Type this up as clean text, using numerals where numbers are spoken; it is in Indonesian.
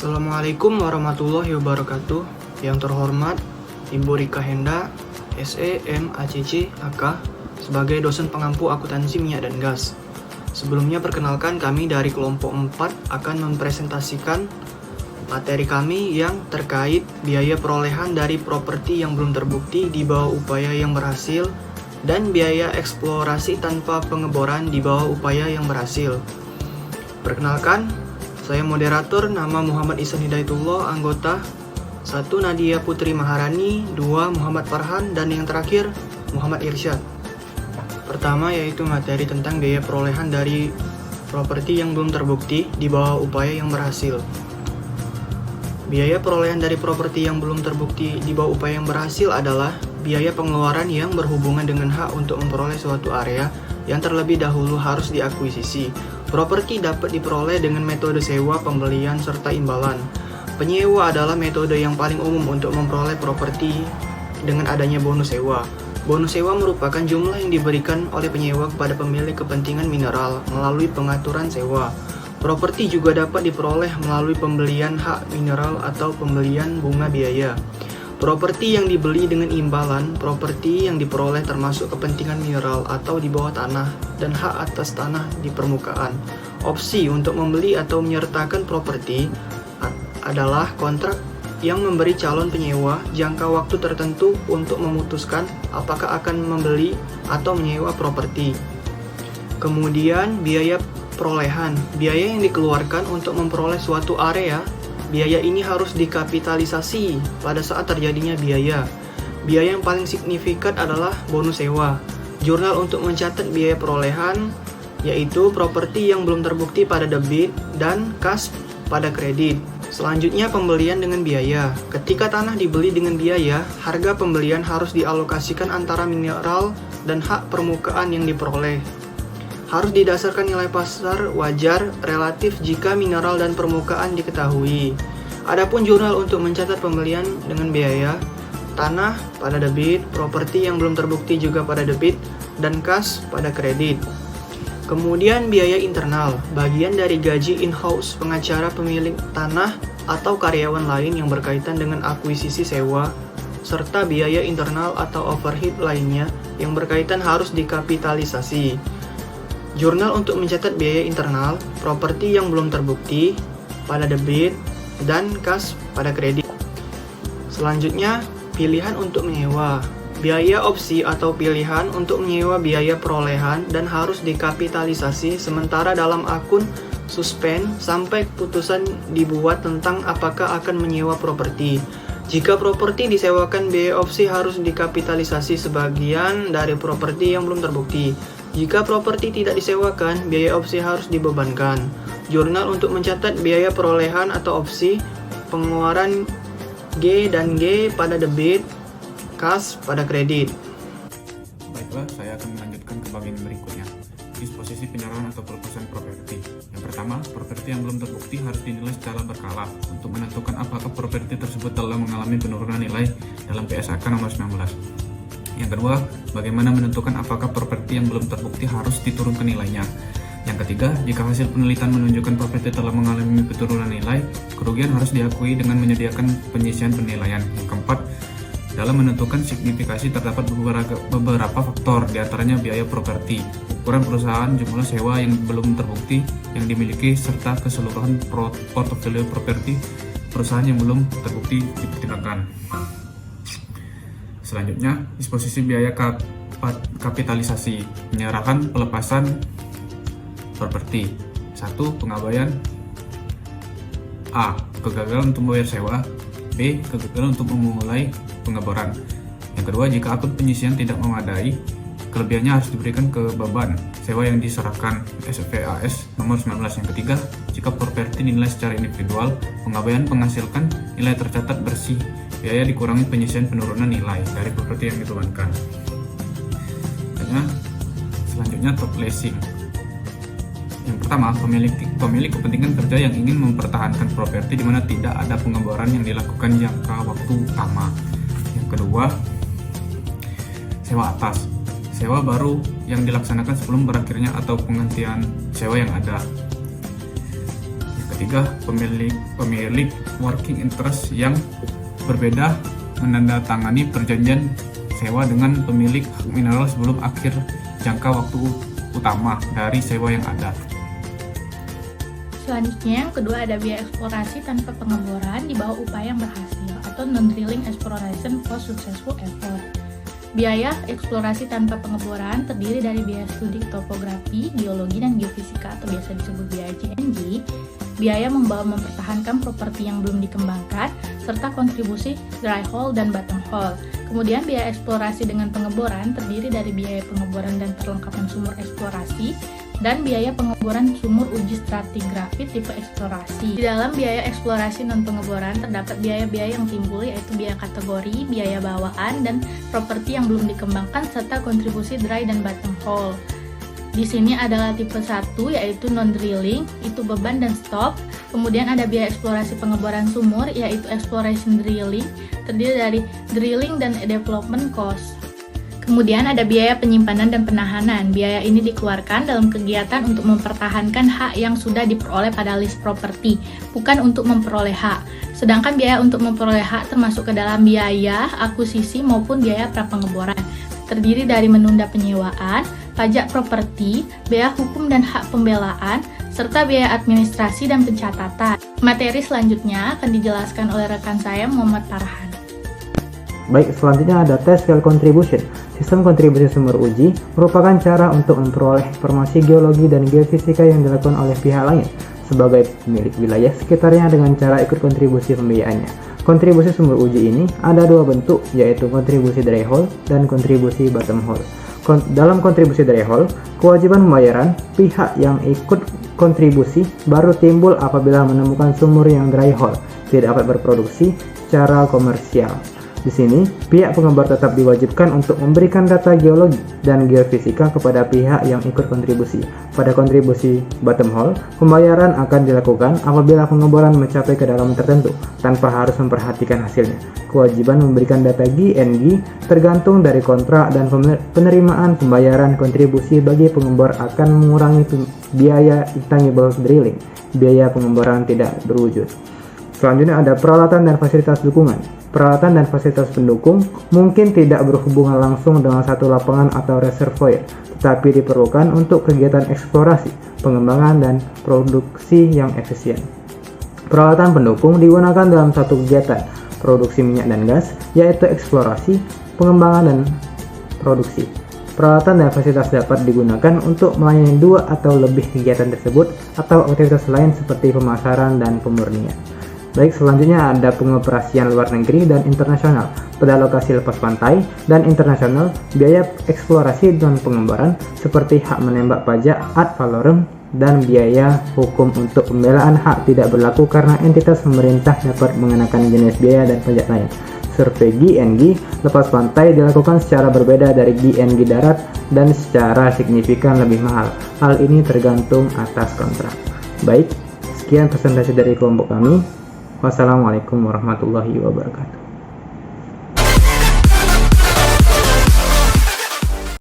Assalamualaikum warahmatullahi wabarakatuh. Yang terhormat Ibu Rika Henda, SE, M, ACC, AK, sebagai dosen pengampu akuntansi minyak dan gas. Sebelumnya perkenalkan, kami dari kelompok 4 akan mempresentasikan materi kami yang terkait biaya perolehan dari properti yang belum terbukti di bawah upaya yang berhasil dan biaya eksplorasi tanpa pengeboran di bawah upaya yang berhasil. Perkenalkan, saya moderator, nama Muhammad Ihsan Hidayatullah, anggota 1 Nadia Putri Maharani, 2 Muhammad Farhan, dan yang terakhir Muhammad Irsyad. Pertama yaitu materi tentang biaya perolehan dari properti yang belum terbukti di bawah upaya yang berhasil. Biaya perolehan dari properti yang belum terbukti di bawah upaya yang berhasil adalah biaya pengeluaran yang berhubungan dengan hak untuk memperoleh suatu area yang terlebih dahulu harus diakuisisi. Properti dapat diperoleh dengan metode sewa, pembelian, serta imbalan. Penyewa adalah metode yang paling umum untuk memperoleh properti dengan adanya bonus sewa. Bonus sewa merupakan jumlah yang diberikan oleh penyewa kepada pemilik kepentingan mineral melalui pengaturan sewa. Properti juga dapat diperoleh melalui pembelian hak mineral atau pembelian bunga biaya. Properti yang dibeli dengan imbalan, properti yang diperoleh termasuk kepentingan mineral atau di bawah tanah dan hak atas tanah di permukaan. Opsi untuk membeli atau menyertakan properti adalah kontrak yang memberi calon penyewa jangka waktu tertentu untuk memutuskan apakah akan membeli atau menyewa properti. Kemudian biaya perolehan, biaya yang dikeluarkan untuk memperoleh suatu area. Biaya ini harus dikapitalisasi pada saat terjadinya biaya. Biaya yang paling signifikan adalah bonus sewa. Jurnal untuk mencatat biaya perolehan yaitu properti yang belum terbukti pada debit dan kas pada kredit. Selanjutnya pembelian dengan biaya. Ketika tanah dibeli dengan biaya, harga pembelian harus dialokasikan antara mineral dan hak permukaan yang diperoleh. Harus didasarkan nilai pasar wajar relatif jika mineral dan permukaan diketahui. Adapun jurnal untuk mencatat pembelian dengan biaya, tanah pada debit, properti yang belum terbukti juga pada debit, dan kas pada kredit. Kemudian biaya internal, bagian dari gaji in-house pengacara pemilik tanah atau karyawan lain yang berkaitan dengan akuisisi sewa, serta biaya internal atau overhead lainnya yang berkaitan harus dikapitalisasi. Jurnal untuk mencatat biaya internal, properti yang belum terbukti pada debit, dan kas pada kredit. Selanjutnya, pilihan untuk menyewa. Biaya opsi atau pilihan untuk menyewa biaya perolehan dan harus dikapitalisasi sementara dalam akun suspend sampai keputusan dibuat tentang apakah akan menyewa properti. Jika properti disewakan, biaya opsi harus dikapitalisasi sebagian dari properti yang belum terbukti. Jika properti tidak disewakan, biaya opsi harus dibebankan. Jurnal untuk mencatat biaya perolehan atau opsi, pengeluaran G dan G pada debit, kas pada kredit. Baiklah, saya akan melanjutkan ke bagian berikutnya. Disposisi penyerahan atau pelepasan properti. Yang pertama, properti yang belum terbukti harus dinilai secara berkala untuk menentukan apakah properti tersebut telah mengalami penurunan nilai dalam PSAK nomor 19. Yang kedua, bagaimana menentukan apakah properti yang belum terbukti harus diturunkan nilainya. Yang ketiga, jika hasil penelitian menunjukkan properti telah mengalami penurunan nilai, kerugian harus diakui dengan menyediakan penyisian penilaian. Yang keempat, dalam menentukan signifikasi terdapat beberapa faktor, diantaranya biaya properti, ukuran perusahaan, jumlah sewa yang belum terbukti yang dimiliki, serta keseluruhan portofolio properti perusahaan yang belum terbukti dipertimbangkan. Selanjutnya, disposisi biaya kapitalisasi, penyerahan pelepasan properti. 1. Pengabaian. A. Kegagalan untuk membayar sewa. B. Kegagalan untuk memulai pengeboran. Yang kedua, jika akun penyisian tidak memadai, kelebihannya harus diberikan ke beban sewa yang diserahkan SVAS nomor 19. Yang ketiga, jika properti dinilai secara individual, pengabaian menghasilkan nilai tercatat bersih, biaya dikurangi penyisian penurunan nilai dari properti yang dibebankan. Selanjutnya, top leasing. Yang pertama, pemilik kepentingan kerja yang ingin mempertahankan properti di mana tidak ada pengeboran yang dilakukan jangka waktu lama. Yang kedua, sewa atas. Sewa baru yang dilaksanakan sebelum berakhirnya atau penggantian sewa yang ada. Yang ketiga, pemilik working interest yang berbeda menandatangani perjanjian sewa dengan pemilik hak mineral sebelum akhir jangka waktu utama dari sewa yang ada. Selanjutnya yang kedua ada biaya eksplorasi tanpa pengeboran di bawah upaya yang berhasil atau non-drilling exploration post successful effort. Biaya eksplorasi tanpa pengeboran terdiri dari biaya studi topografi, geologi, dan geofisika atau biasa disebut biaya GNG, biaya mempertahankan properti yang belum dikembangkan, serta kontribusi dry hole dan bottom hole. Kemudian biaya eksplorasi dengan pengeboran terdiri dari biaya pengeboran dan perlengkapan sumur eksplorasi, dan biaya pengeboran sumur uji stratigrafi tipe eksplorasi. Di dalam biaya eksplorasi non pengeboran terdapat biaya-biaya yang timbul, yaitu biaya kategori, biaya bawaan, dan properti yang belum dikembangkan, serta kontribusi dry dan bottom hole. Di sini adalah tipe 1, yaitu non-drilling, itu beban dan stop. Kemudian ada biaya eksplorasi pengeboran sumur, yaitu exploration drilling, terdiri dari drilling dan development cost. Kemudian ada biaya penyimpanan dan penahanan. Biaya ini dikeluarkan dalam kegiatan untuk mempertahankan hak yang sudah diperoleh pada list properti, bukan untuk memperoleh hak. Sedangkan biaya untuk memperoleh hak termasuk ke dalam biaya akuisisi maupun biaya prapengeboran. Terdiri dari menunda penyewaan, pajak properti, biaya hukum dan hak pembelaan, serta biaya administrasi dan pencatatan. Materi selanjutnya akan dijelaskan oleh rekan saya, Muhammad Farhan. Baik, selanjutnya ada test field contribution. Sistem kontribusi sumber uji merupakan cara untuk memperoleh informasi geologi dan geofisika yang dilakukan oleh pihak lain sebagai pemilik wilayah sekitarnya dengan cara ikut kontribusi pembiayaannya. Kontribusi sumber uji ini ada dua bentuk, yaitu kontribusi dry hole dan kontribusi bottom hole. Dalam kontribusi dry hole, kewajiban pembayaran pihak yang ikut kontribusi baru timbul apabila menemukan sumur yang dry hole tidak dapat berproduksi secara komersial. Di sini, pihak pengembang tetap diwajibkan untuk memberikan data geologi dan geofisika kepada pihak yang ikut kontribusi. Pada kontribusi bottom hole, pembayaran akan dilakukan apabila pengeboran mencapai kedalaman tertentu tanpa harus memperhatikan hasilnya. Kewajiban memberikan data GNG tergantung dari kontrak dan penerimaan pembayaran kontribusi bagi pengembor akan mengurangi biaya intangible drilling, biaya pengeboran tidak berwujud. Selanjutnya ada peralatan dan fasilitas dukungan. Peralatan dan fasilitas pendukung mungkin tidak berhubungan langsung dengan satu lapangan atau reservoir, tetapi diperlukan untuk kegiatan eksplorasi, pengembangan, dan produksi yang efisien. Peralatan pendukung digunakan dalam satu kegiatan, produksi minyak dan gas, yaitu eksplorasi, pengembangan, dan produksi. Peralatan dan fasilitas dapat digunakan untuk melayani dua atau lebih kegiatan tersebut atau aktivitas lain seperti pemasaran dan pemurnian. Baik, selanjutnya ada pengoperasian luar negeri dan internasional. Pada lokasi lepas pantai dan internasional, biaya eksplorasi dan pengembaraan seperti hak menembak pajak ad valorem dan biaya hukum untuk pembelaan hak tidak berlaku karena entitas pemerintah dapat mengenakan jenis biaya dan pajak lain. Survei GNG lepas pantai dilakukan secara berbeda dari GNG darat dan secara signifikan lebih mahal. Hal ini tergantung atas kontrak. Baik, sekian presentasi dari kelompok kami. Wassalamualaikum warahmatullahi wabarakatuh.